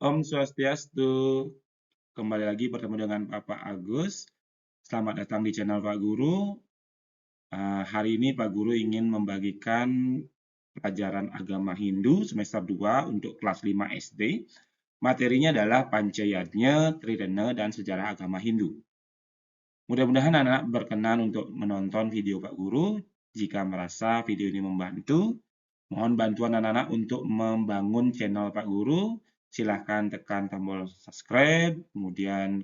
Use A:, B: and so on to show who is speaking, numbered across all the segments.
A: Om Swastiastu, kembali lagi bertemu dengan Bapak Agus. Selamat datang di channel Pak Guru. Hari ini Pak Guru ingin membagikan pelajaran agama Hindu semester 2 untuk kelas 5 SD. Materinya adalah Pancayatnya, Tridana, dan Sejarah Agama Hindu. Mudah-mudahan anak-anak berkenan untuk menonton video Pak Guru. Jika merasa video ini membantu, mohon bantuan anak-anak untuk membangun channel Pak Guru. Silahkan tekan tombol subscribe, kemudian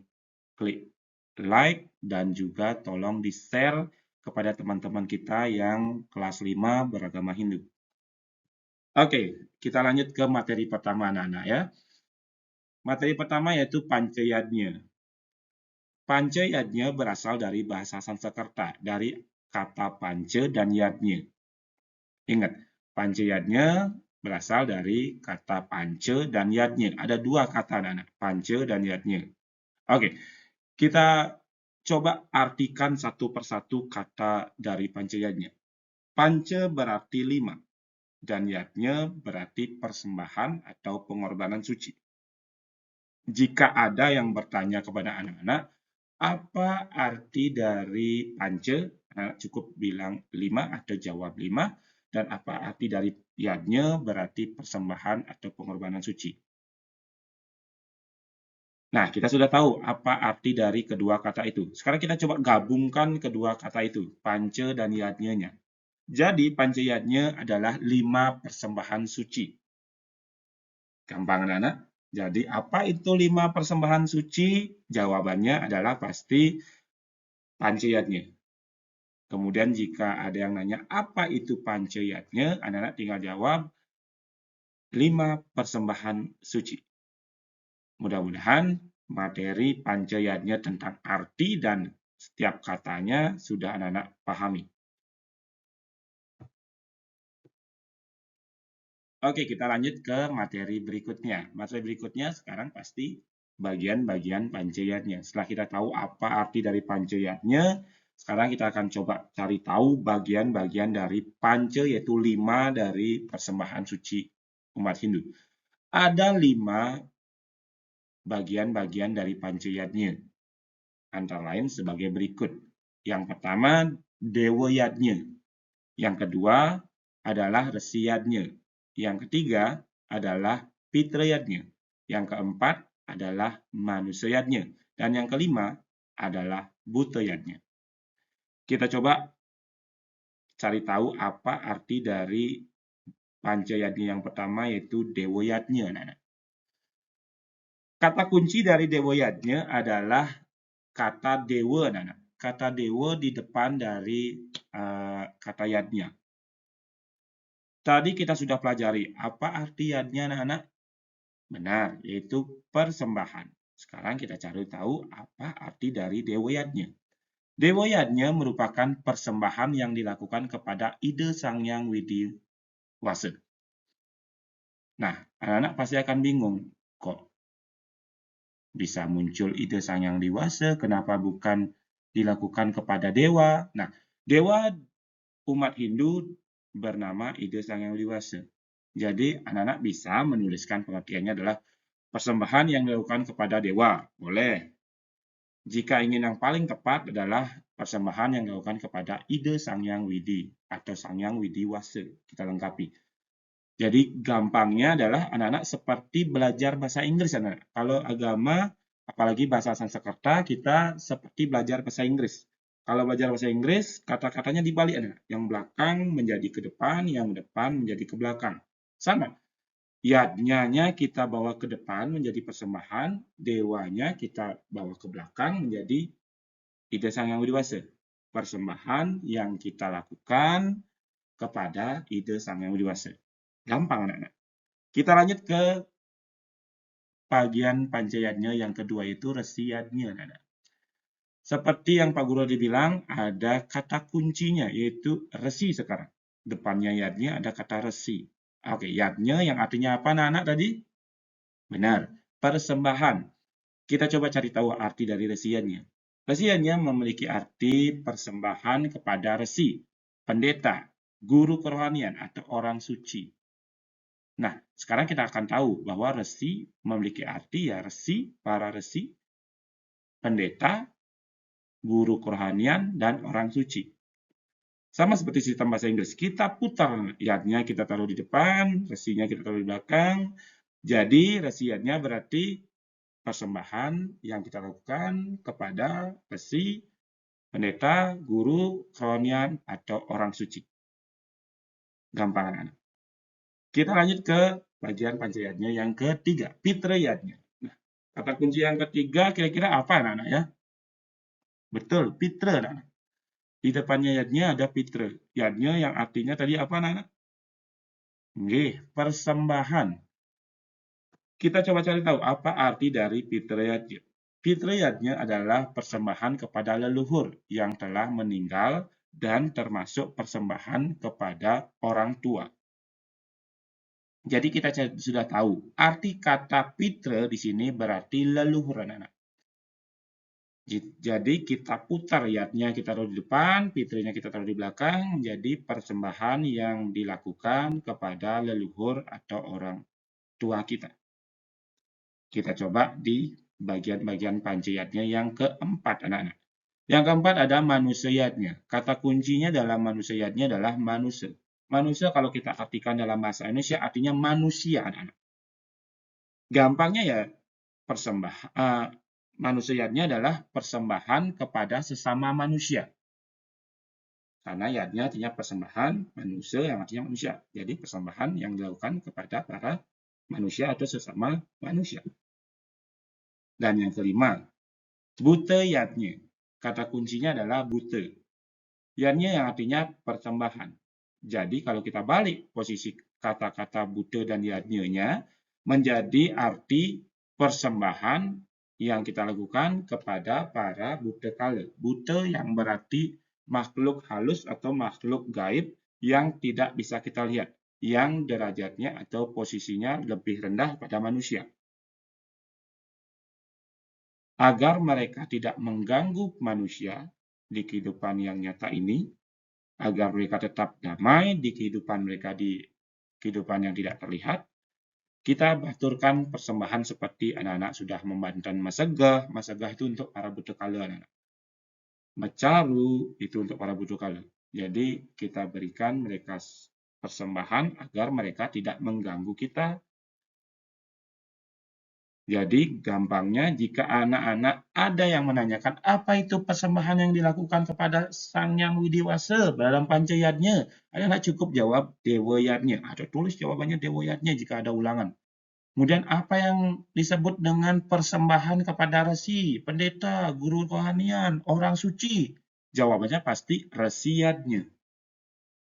A: klik like, dan juga tolong di-share kepada teman-teman kita yang kelas 5 beragama Hindu. Oke, kita lanjut ke materi pertama anak-anak ya. Materi pertama yaitu Pancayatnya. Pancayatnya berasal dari bahasa Sanskerta, dari kata panca dan yatnya. Ingat, pancayatnya berasal dari kata panca dan yatnya. Ada dua kata anak-anak, panca dan yatnya. Oke, kita coba artikan satu persatu kata dari pancayatnya. Panca berarti 5, dan yatnya berarti persembahan atau pengorbanan suci. Jika ada yang bertanya kepada anak-anak, apa arti dari panca? Cukup bilang 5 atau jawab 5. Dan apa arti dari yatnya berarti persembahan atau pengorbanan suci. Nah, kita sudah tahu apa arti dari kedua kata itu. Sekarang kita coba gabungkan kedua kata itu, panca dan yatnya. Jadi, panca yatnya adalah 5 persembahan suci. Gampang, anak-anak? Jadi, apa itu 5 persembahan suci? Jawabannya adalah pasti panca yatnya. Kemudian jika ada yang nanya apa itu pancayatnya, anak-anak tinggal jawab 5 persembahan suci. Mudah-mudahan materi pancayatnya tentang arti dan setiap katanya sudah anak-anak pahami. Oke, kita lanjut ke materi berikutnya. Materi berikutnya sekarang pasti bagian-bagian pancayatnya. Setelah kita tahu apa arti dari pancayatnya, sekarang kita akan coba cari tahu bagian-bagian dari panca, yaitu 5 dari persembahan suci umat Hindu. Ada 5 bagian-bagian dari pancayatnya, antara lain sebagai berikut. Yang pertama, Dewa Yatnya. Yang kedua adalah Resi Yatnya. Yang ketiga adalah Pitra Yatnya. Yang keempat adalah Manusia Yatnya. Dan yang kelima adalah Buta Yatnya. Kita coba cari tahu apa arti dari pancayatnya yang pertama, yaitu Dewa Yatnya. Kata kunci dari Dewa Yatnya adalah kata dewa, anak-anak. Kata dewa di depan dari kata yatnya. Tadi kita sudah pelajari apa arti yatnya, anak-anak? Benar, yaitu persembahan. Sekarang kita cari tahu apa arti dari dewa yatnya. Dewa yatnya merupakan persembahan yang dilakukan kepada Ida Sang Hyang Widi Wasa. Nah, anak-anak pasti akan bingung, kok bisa muncul ide Sang Hyang Widi, kenapa bukan dilakukan kepada dewa? Nah, dewa umat Hindu bernama Ida Sang Hyang Widi. Jadi, anak-anak bisa menuliskan pengertiannya adalah persembahan yang dilakukan kepada dewa. Boleh. Jika ingin yang paling tepat adalah persembahan yang dilakukan kepada Ida Sang Hyang Widi atau Sang Hyang Widi Wasa. Kita lengkapi. Jadi gampangnya adalah anak-anak seperti belajar bahasa Inggris, anak. Kalau agama, apalagi bahasa Sanskerta, kita seperti belajar bahasa Inggris. Kalau belajar bahasa Inggris, kata-katanya dibalik, anak. Yang belakang menjadi ke depan, yang depan menjadi ke belakang. Sama. Yadnya kita bawa ke depan menjadi persembahan, dewanya kita bawa ke belakang menjadi Ida Sang Hyang Widi Wasa. Persembahan yang kita lakukan kepada Ida Sang Hyang Widi Wasa. Gampang, anak-anak. Kita lanjut ke bagian pancayatnya yang kedua, itu Resi Yatnya. Seperti yang Pak Guru dibilang, ada kata kuncinya, yaitu resi sekarang. Depannya yatnya ada kata resi. Oke, yatnya yang artinya apa, anak-anak tadi? Benar, persembahan. Kita coba cari tahu arti dari resiannya. Resiannya memiliki arti persembahan kepada resi, pendeta, guru kerohanian, atau orang suci. Nah, sekarang kita akan tahu bahwa resi memiliki arti ya resi, para resi, pendeta, guru kerohanian, dan orang suci. Sama seperti sistem bahasa Inggris, kita putar yadnya kita taruh di depan, resinya kita taruh di belakang. Jadi resi yadnya berarti persembahan yang kita lakukan kepada resi, pendeta, guru, kerohanian, atau orang suci. Gampang anak-anak. Kita lanjut ke bagian pancayatnya yang ketiga, pitrayatnya. Nah, kata kunci yang ketiga kira-kira apa anak-anak ya? Betul, pitra anak-anak. Di depannya yadnya ada pitra. Yadnya yang artinya tadi apa anak-anak? Nggih, persembahan. Kita coba cari tahu apa arti dari pitrayatnya. Pitrayatnya adalah persembahan kepada leluhur yang telah meninggal dan termasuk persembahan kepada orang tua. Jadi kita sudah tahu arti kata pitra di sini berarti leluhur anak-anak. Jadi kita putar yadnya kita taruh di depan, pitranya kita taruh di belakang, jadi persembahan yang dilakukan kepada leluhur atau orang tua kita. Kita coba di bagian-bagian pancayatnya yang keempat anak-anak. Yang keempat ada manusayatnya. Kata kuncinya dalam manusayatnya adalah manusia. Manusia kalau kita artikan dalam bahasa Indonesia artinya manusia anak-anak. Gampangnya ya manusianya adalah persembahan kepada sesama manusia. Karena yadnya artinya persembahan, manusia yang artinya manusia. Jadi persembahan yang dilakukan kepada para manusia atau sesama manusia. Dan yang kelima, buta yadnya. Kata kuncinya adalah buta. Yadnya yang artinya persembahan. Jadi kalau kita balik posisi kata-kata buta dan yadnya menjadi arti persembahan yang kita lakukan kepada para buta kala. Buta yang berarti makhluk halus atau makhluk gaib yang tidak bisa kita lihat, yang derajatnya atau posisinya lebih rendah pada manusia. Agar mereka tidak mengganggu manusia di kehidupan yang nyata ini, agar mereka tetap damai di kehidupan mereka di kehidupan yang tidak terlihat, kita baturkan persembahan seperti anak-anak sudah membantan masegah. Masegah itu untuk para buta kala anak-anak. Mecaru itu untuk para buta kala. Jadi kita berikan mereka persembahan agar mereka tidak mengganggu kita. Jadi gampangnya jika anak-anak ada yang menanyakan apa itu persembahan yang dilakukan kepada Sang Yang Widiwasa dalam pancayatnya, anak-anak cukup jawab dewayatnya. Ada tulis jawabannya dewayatnya jika ada ulangan. Kemudian apa yang disebut dengan persembahan kepada resi, pendeta, guru rohanian, orang suci? Jawabannya pasti resiatnya.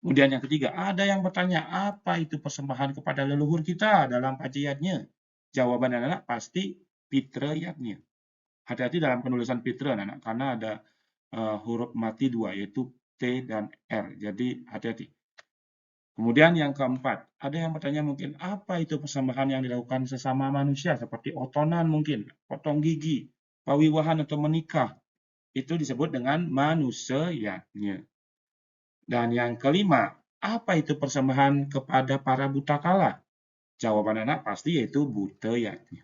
A: Kemudian yang ketiga, ada yang bertanya apa itu persembahan kepada leluhur kita dalam pancayatnya? Jawaban anak-anak pasti pitrayatnya. Hati-hati dalam penulisan pitra anak-anak karena ada huruf mati dua yaitu T dan R. Jadi hati-hati. Kemudian yang keempat, ada yang bertanya mungkin apa itu persembahan yang dilakukan sesama manusia seperti otonan mungkin, potong gigi, pawiwahan atau menikah. Itu disebut dengan manusayatnya. Dan yang kelima, apa itu persembahan kepada para buta kala? Jawaban anak pasti yaitu butayatnya.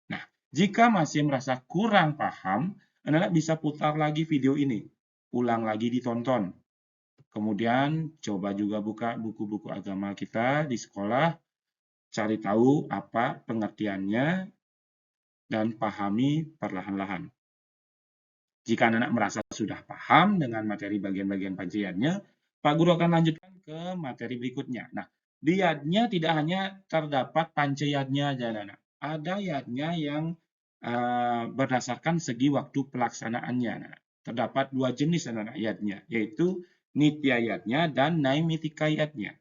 A: Nah, jika masih merasa kurang paham, anak bisa putar lagi video ini. Ulang lagi ditonton. Kemudian coba juga buka buku-buku agama kita di sekolah, cari tahu apa pengertiannya, dan pahami perlahan-lahan. Jika anak-anak merasa sudah paham dengan materi bagian-bagian pancayatnya, Pak Guru akan lanjutkan ke materi berikutnya. Nah, di yadnya tidak hanya terdapat pancayatnya aja, anak-anak. Ada yadnya yang berdasarkan segi waktu pelaksanaannya. Anak-anak. Terdapat dua jenis anak-anak yadnya, yaitu nityayatnya dan naimittikayatnya.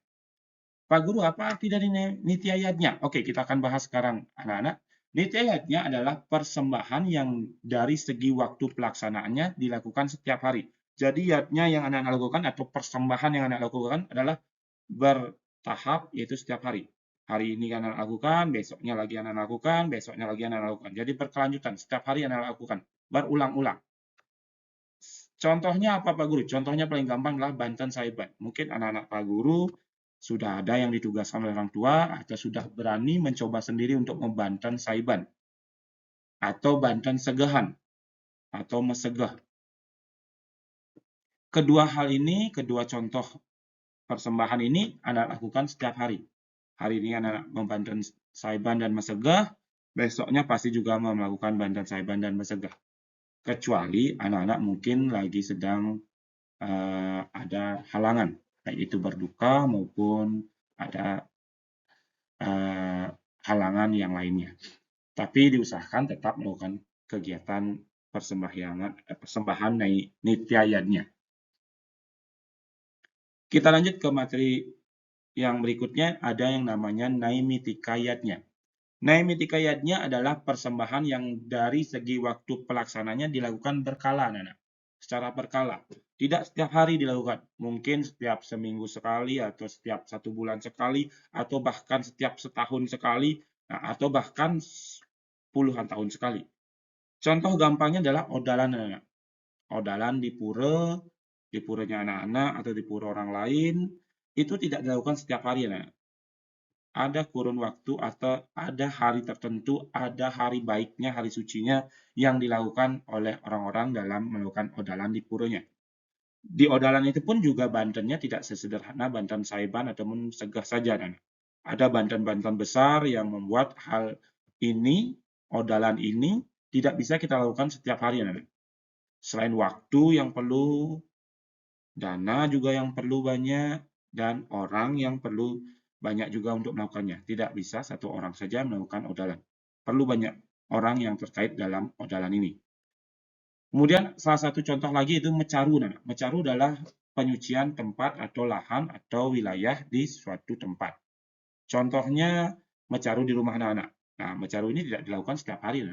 A: Pak Guru, apa arti dari nityayatnya? Oke, kita akan bahas sekarang, anak-anak. Nityayatnya adalah persembahan yang dari segi waktu pelaksanaannya dilakukan setiap hari. Jadi yatnya yang anak-anak lakukan atau persembahan yang anak lakukan adalah bertahap, yaitu setiap hari. Hari ini anak lakukan, besoknya lagi anak lakukan, besoknya lagi anak lakukan. Jadi berkelanjutan, setiap hari anak lakukan, berulang-ulang. Contohnya apa Pak Guru? Contohnya paling gampang adalah Banten Saiban. Mungkin anak-anak Pak Guru Sudah ada yang ditugaskan oleh orang tua atau sudah berani mencoba sendiri untuk membanten saiban atau banten segahan atau mesegah. Kedua hal ini, kedua contoh persembahan ini anak lakukan setiap hari. Hari ini anak membanten saiban dan mesegah, besoknya pasti juga melakukan banten saiban dan mesegah. Kecuali anak-anak mungkin lagi sedang ada halangan, baik itu berduka maupun ada halangan yang lainnya. Tapi diusahakan tetap melakukan kegiatan persembahan nityayadnya. Kita lanjut ke materi yang berikutnya, ada yang namanya naimitikayatnya. Naimitikayatnya adalah persembahan yang dari segi waktu pelaksananya dilakukan berkala, anak-anak. Secara berkala. Tidak setiap hari dilakukan. Mungkin setiap seminggu sekali, atau setiap 1 bulan sekali, atau bahkan setiap setahun sekali, atau bahkan puluhan tahun sekali. Contoh gampangnya adalah odalan, anak-anak. Odalan di puranya anak-anak atau di pura orang lain, itu tidak dilakukan setiap hari, anak-anak. Ada kurun waktu atau ada hari tertentu, ada hari baiknya, hari sucinya yang dilakukan oleh orang-orang dalam melakukan odalan di puranya. Di odalan itu pun juga bantennya tidak sesederhana banten saiban ataupun segah saja. Ada banten-banten besar yang membuat hal ini, odalan ini, tidak bisa kita lakukan setiap hari. Selain waktu yang perlu, dana juga yang perlu banyak, dan orang yang perlu banyak juga untuk melakukannya. Tidak bisa satu orang saja melakukan odalan. Perlu banyak orang yang terkait dalam odalan ini. Kemudian salah satu contoh lagi itu mecaru. Mecaru adalah penyucian tempat atau lahan atau wilayah di suatu tempat. Contohnya mecaru di rumah anak-anak. Nah, mecaru ini tidak dilakukan setiap hari.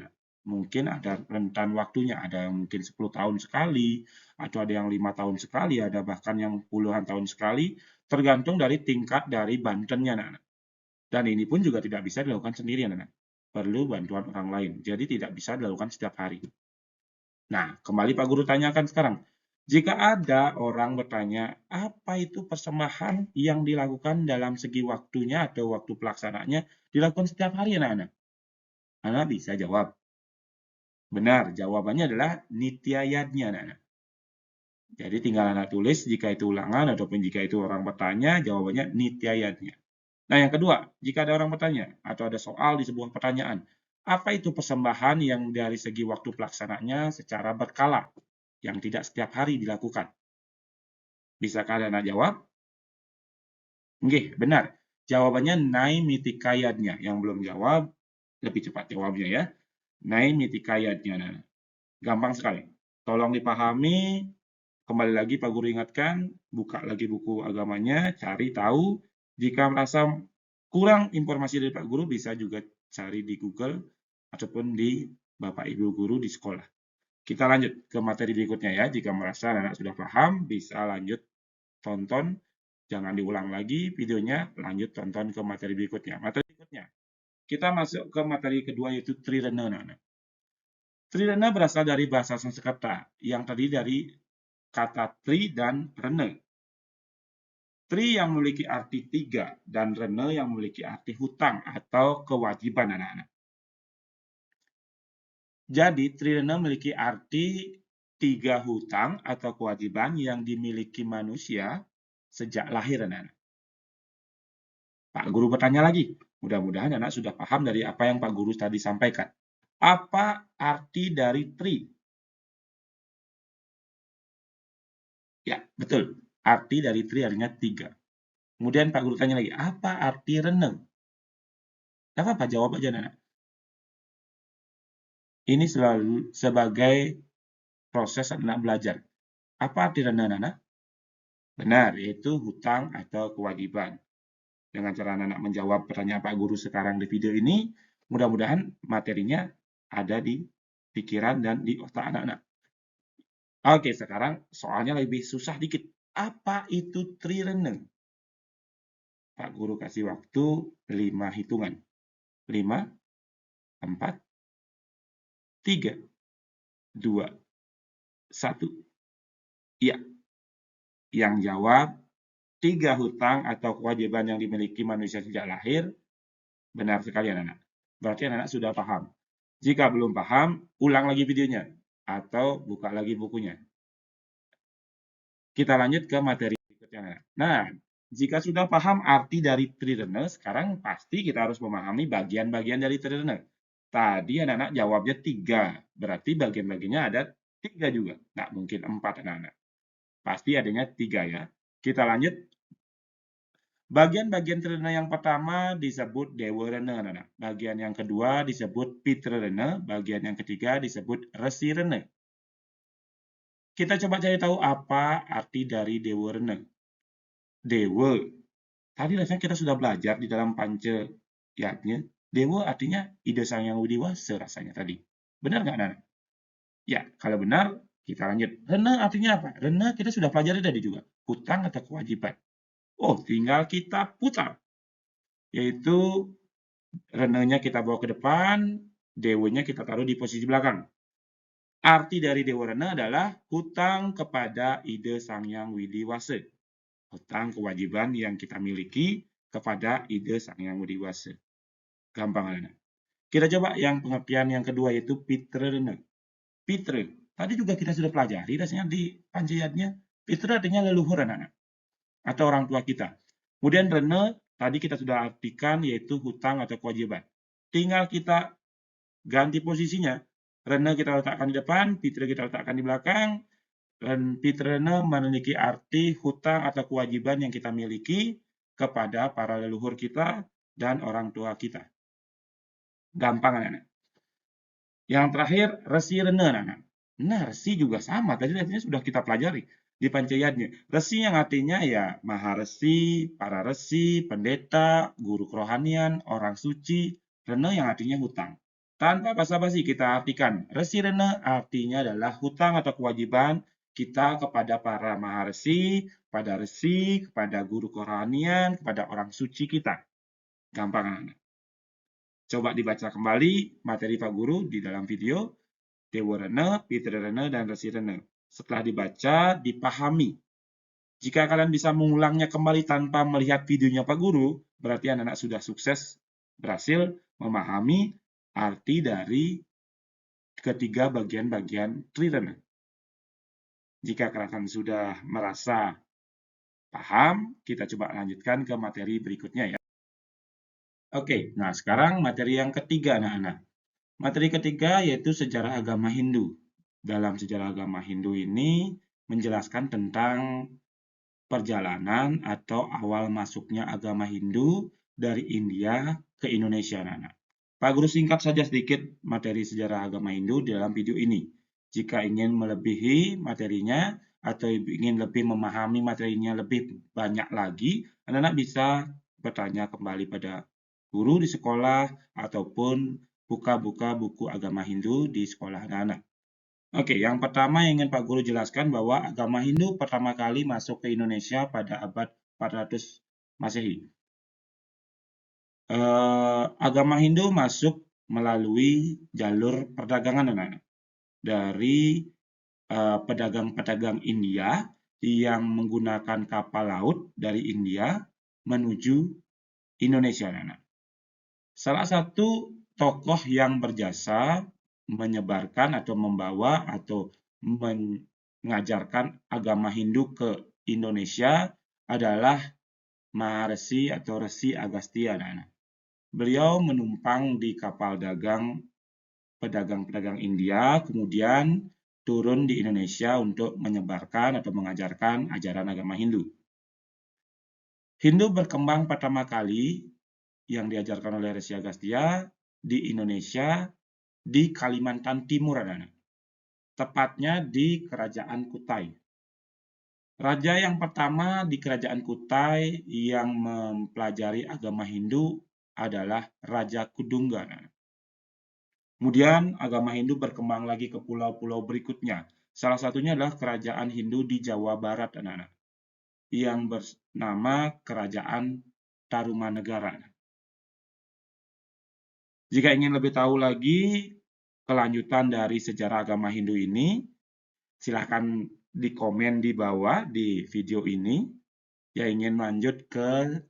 A: Mungkin ada rentan waktunya, ada yang mungkin 10 tahun sekali, atau ada yang 5 tahun sekali, ada bahkan yang puluhan tahun sekali, tergantung dari tingkat dari bantennya, anak-anak. Dan ini pun juga tidak bisa dilakukan sendiri, anak-anak. Perlu bantuan orang lain, jadi tidak bisa dilakukan setiap hari. Nah, kembali Pak Guru tanyakan sekarang. Jika ada orang bertanya, apa itu persembahan yang dilakukan dalam segi waktunya atau waktu pelaksananya dilakukan setiap hari, anak-anak? Anak bisa jawab. Benar, jawabannya adalah nityayadnya, anak-anak. Jadi tinggal anak tulis jika itu ulangan ataupun jika itu orang bertanya, jawabannya nityayadnya. Nah, yang kedua, jika ada orang bertanya atau ada soal di sebuah pertanyaan, apa itu persembahan yang dari segi waktu pelaksananya secara berkala, yang tidak setiap hari dilakukan? Bisakah anak jawab? Nggih, benar. Jawabannya naimitikayadnya. Yang belum jawab, lebih cepat jawabnya ya. Naimitikayadnya. Gampang sekali. Tolong dipahami. Kembali lagi Pak Guru ingatkan, buka lagi buku agamanya, cari tahu. Jika merasa kurang informasi dari Pak Guru, bisa juga cari di Google ataupun di Bapak Ibu Guru di sekolah. Kita lanjut ke materi berikutnya ya. Jika merasa anak sudah paham, bisa lanjut tonton. Jangan diulang lagi videonya, lanjut tonton ke materi berikutnya. Materi berikutnya, kita masuk ke materi kedua yaitu Trirena. Trirena berasal dari bahasa Sanskerta yang terdiri dari kata tri dan rene. Tri yang memiliki arti 3 dan rene yang memiliki arti hutang atau kewajiban, anak-anak. Jadi trirena memiliki arti 3 hutang atau kewajiban yang dimiliki manusia sejak lahir, anak-anak. Pak Guru bertanya lagi. Mudah-mudahan anak sudah paham dari apa yang Pak Guru tadi sampaikan. Apa arti dari tri? Ya, betul. Arti dari tri artinya 3. Kemudian Pak Guru tanya lagi, apa arti rene? Tidak apa-apa, jawab aja, anak. Ini selalu sebagai proses anak belajar. Apa arti rene, anak? Benar, yaitu hutang atau kewajiban. Dengan cara anak menjawab pertanyaan Pak Guru sekarang di video ini, mudah-mudahan materinya ada di pikiran dan di otak anak-anak. Oke, sekarang soalnya lebih susah dikit. Apa itu trirene? Pak Guru kasih waktu 5 hitungan. 5, 4, 3, 2, 1. Iya. Yang jawab 3 hutang atau kewajiban yang dimiliki manusia sejak lahir? Benar sekali anak-anak. Berarti anak-anak sudah paham. Jika belum paham, ulang lagi videonya atau buka lagi bukunya. Kita lanjut ke materi berikutnya. Nah, jika sudah paham arti dari tree runner, sekarang pasti kita harus memahami bagian-bagian dari tree runner. Tadi anak-anak jawabnya 3, berarti bagian-bagiannya ada 3 juga. Nggak mungkin 4 anak-anak. Pasti adanya 3 ya. Kita lanjut. Bagian-bagian tree runner yang pertama disebut dewa runner, anak-anak. Bagian yang kedua disebut pit runner. Bagian yang ketiga disebut resi runner. Kita coba cari tahu apa arti dari dewa runner. Dewa. Tadi rasanya kita sudah belajar di dalam panca yatnya. Dewa artinya ide sang yang widiwasa rasanya tadi. Benar nggak, Nana? Ya, kalau benar, kita lanjut. Rena artinya apa? Rena kita sudah pelajari tadi juga. Hutang atau kewajiban. Oh, tinggal kita putar. Yaitu renanya kita bawa ke depan, dewanya kita taruh di posisi belakang. Arti dari dewa rena adalah hutang kepada ide sang yang widiwasa. Hutang kewajiban yang kita miliki kepada ide sang yang widiwasa. Gampang, anak. Kita coba yang pengertian yang kedua yaitu pitre rena. Pitre. Tadi juga kita sudah pelajari rasanya di pancayatnya. Pitre artinya leluhur anak-anak. Atau orang tua kita. Kemudian rena tadi kita sudah artikan yaitu hutang atau kewajiban. Tinggal kita ganti posisinya. Rena kita letakkan di depan, pitre kita letakkan di belakang. Dan pitre rena memiliki arti hutang atau kewajiban yang kita miliki kepada para leluhur kita dan orang tua kita. Gampang anak-anak. Yang terakhir, resi rena anak-anak. Nah, resi juga sama. Tadi artinya sudah kita pelajari di pancayatnya. Resi yang artinya ya maharesi, para resi, pendeta, guru kerohanian, orang suci. Rena yang artinya hutang. Tanpa basa-basi kita artikan. Resi rena artinya adalah hutang atau kewajiban kita kepada para maharesi, kepada resi, kepada guru kerohanian, kepada orang suci kita. Gampang anak-anak. Coba dibaca kembali materi Pak Guru di dalam video. Dewa rena, pitre rena, dan resi rena. Setelah dibaca, dipahami. Jika kalian bisa mengulangnya kembali tanpa melihat videonya Pak Guru, berarti anak-anak sudah sukses berhasil memahami arti dari ketiga bagian-bagian tree runner. Jika kalian sudah merasa paham, kita coba lanjutkan ke materi berikutnya ya. Oke, nah sekarang materi yang ketiga anak-anak. Materi ketiga yaitu sejarah agama Hindu. Dalam sejarah agama Hindu ini menjelaskan tentang perjalanan atau awal masuknya agama Hindu dari India ke Indonesia, anak-anak. Pak Guru singkat saja sedikit materi sejarah agama Hindu di dalam video ini. Jika ingin melebihi materinya atau ingin lebih memahami materinya lebih banyak lagi, anak-anak bisa bertanya kembali pada guru di sekolah ataupun buka-buka buku agama Hindu di sekolah anak-anak. Oke, yang pertama yang ingin Pak Guru jelaskan bahwa agama Hindu pertama kali masuk ke Indonesia pada abad 400 Masehi. Agama Hindu masuk melalui jalur perdagangan anak-anak. Dari pedagang-pedagang India yang menggunakan kapal laut dari India menuju Indonesia, anak-anak. Salah satu tokoh yang berjasa menyebarkan atau membawa atau mengajarkan agama Hindu ke Indonesia adalah Maharesi atau Resi Agastya, anak-anak. Beliau menumpang di kapal dagang pedagang-pedagang India, kemudian turun di Indonesia untuk menyebarkan atau mengajarkan ajaran agama Hindu. Hindu berkembang pertama kali yang diajarkan oleh Resi Agastya di Indonesia di Kalimantan Timur, anak-anak. Tepatnya di Kerajaan Kutai. Raja yang pertama di Kerajaan Kutai yang mempelajari agama Hindu adalah Raja Kudungga. Kemudian agama Hindu berkembang lagi ke pulau-pulau berikutnya. Salah satunya adalah Kerajaan Hindu di Jawa Barat, anak-anak, yang bernama Kerajaan Tarumanegara. Jika ingin lebih tahu lagi kelanjutan dari sejarah agama Hindu ini, silahkan di komen di bawah di video ini. yang ingin lanjut ke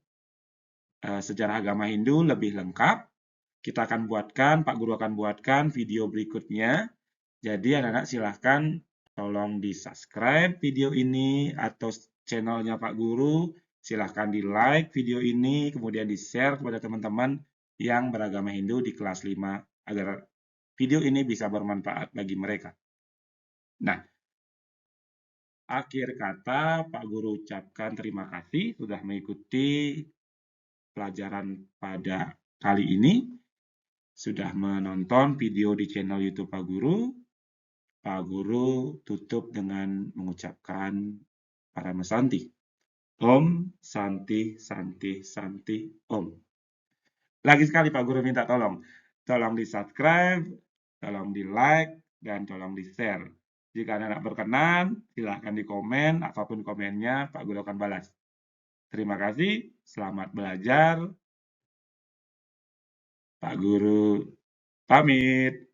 A: sejarah agama Hindu lebih lengkap, kita akan buatkan, Pak Guru akan buatkan video berikutnya. Jadi anak-anak silahkan tolong di-subscribe video ini atau channelnya Pak Guru. Silahkan di-like video ini, kemudian di-share kepada teman-teman yang beragama Hindu di kelas 5 agar video ini bisa bermanfaat bagi mereka. Nah, akhir kata Pak Guru ucapkan terima kasih sudah mengikuti pelajaran pada kali ini. Sudah menonton video di channel YouTube Pak Guru. Pak Guru tutup dengan mengucapkan Parama Santi. Om Santi Santi Santi Om. Lagi sekali Pak Guru minta tolong. Tolong di-subscribe, tolong di-like, dan tolong di-share. Jika anak-anak berkenan, silahkan di komen. Apapun komennya, Pak Guru akan balas. Terima kasih, selamat belajar. Pak Guru pamit.